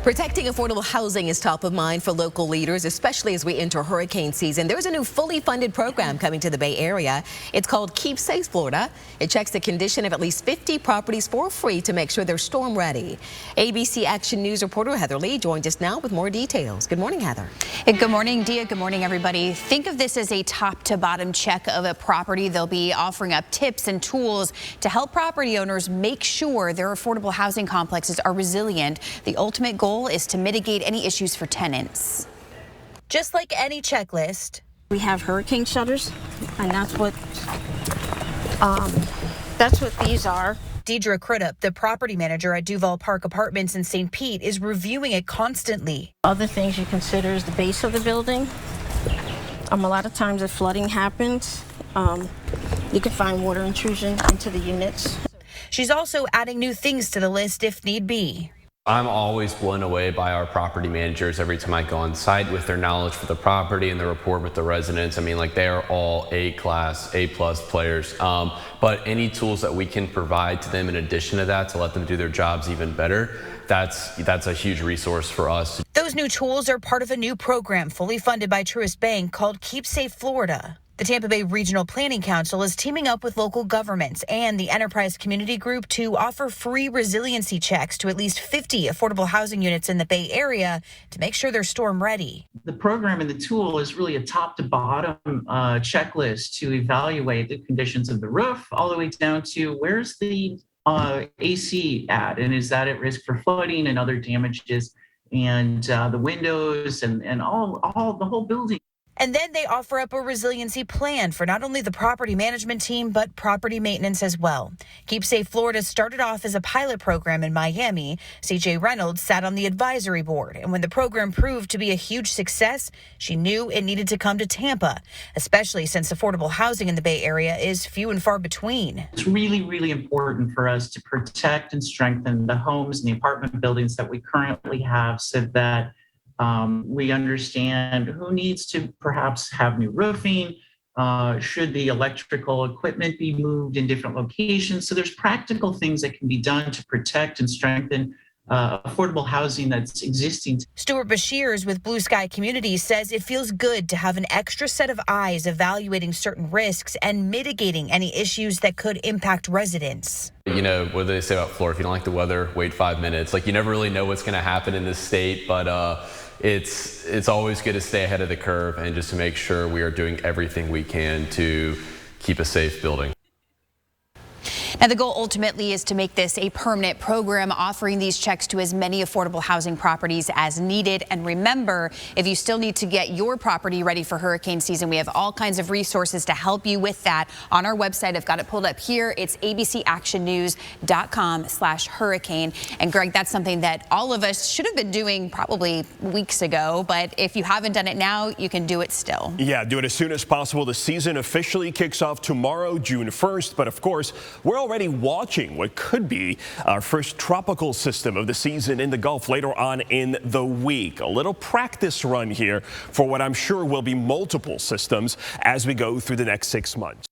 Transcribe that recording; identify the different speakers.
Speaker 1: Protecting affordable housing is top of mind for local leaders, especially as we enter hurricane season. There's a new fully funded program coming to the Bay Area. It's called Keep Safe Florida. It checks the condition of at least 50 properties for free to make sure they're storm ready. ABC Action News reporter Heather Lee joins us now with more details. Good morning, Heather.
Speaker 2: Good morning, Dia. Good morning, everybody. Think of this as a top to bottom check of a property. They'll be offering up tips and tools to help property owners make sure their affordable housing complexes are resilient. The ultimate goal is to mitigate any issues for tenants.
Speaker 3: Just like any checklist,
Speaker 4: we have hurricane shutters, and that's what these are.
Speaker 3: Deidre Crudup, the property manager at Duval Park Apartments in St. Pete, is reviewing it constantly.
Speaker 4: Other things you consider is the base of the building. A lot of times if flooding happens, you can find water intrusion into the units.
Speaker 3: She's also adding new things to the list if need be.
Speaker 5: I'm always blown away by our property managers every time I go on site with their knowledge for the property and the rapport with the residents. I mean, like, they are all A-class, A-plus players. But any tools that we can provide to them in addition to that to let them do their jobs even better, that's a huge resource for us.
Speaker 3: Those new tools are part of a new program fully funded by Truist Bank called Keep Safe Florida. The Tampa Bay Regional Planning Council is teaming up with local governments and the Enterprise Community Group to offer free resiliency checks to at least 50 affordable housing units in the Bay Area to make sure they're storm ready.
Speaker 6: The program and the tool is really a top to bottom checklist to evaluate the conditions of the roof all the way down to where's the AC at, and is that at risk for flooding and other damages, and the windows and all the whole building.
Speaker 3: And then they offer up a resiliency plan for not only the property management team, but property maintenance as well. Keep Safe Florida started off as a pilot program in Miami. CJ Reynolds sat on the advisory board. And when the program proved to be a huge success, she knew it needed to come to Tampa, especially since affordable housing in the Bay Area is few and far between.
Speaker 6: It's really, really important for us to protect and strengthen the homes and the apartment buildings that we currently have so that we understand who needs to perhaps have new roofing, should the electrical equipment be moved in different locations. So there's practical things that can be done to protect and strengthen affordable housing that's existing.
Speaker 3: Stuart Bashirs with Blue Sky Communities says it feels good to have an extra set of eyes evaluating certain risks and mitigating any issues that could impact residents.
Speaker 5: You know, what do they say about Florida? If you don't like the weather, wait 5 minutes. Like, you never really know what's going to happen in this state, but it's always good to stay ahead of the curve and just to make sure we are doing everything we can to keep a safe building.
Speaker 2: Now, the goal ultimately is to make this a permanent program, offering these checks to as many affordable housing properties as needed. And remember, if you still need to get your property ready for hurricane season, we have all kinds of resources to help you with that on our website. I've got it pulled up here. It's abcactionnews.com/hurricane. And Greg, that's something that all of us should have been doing probably weeks ago. But if you haven't done it now, you can do it still.
Speaker 7: Yeah, do it as soon as possible. The season officially kicks off tomorrow, June 1st. But of course, we're already watching what could be our first tropical system of the season in the Gulf later on in the week. A little practice run here for what I'm sure will be multiple systems as we go through the next 6 months.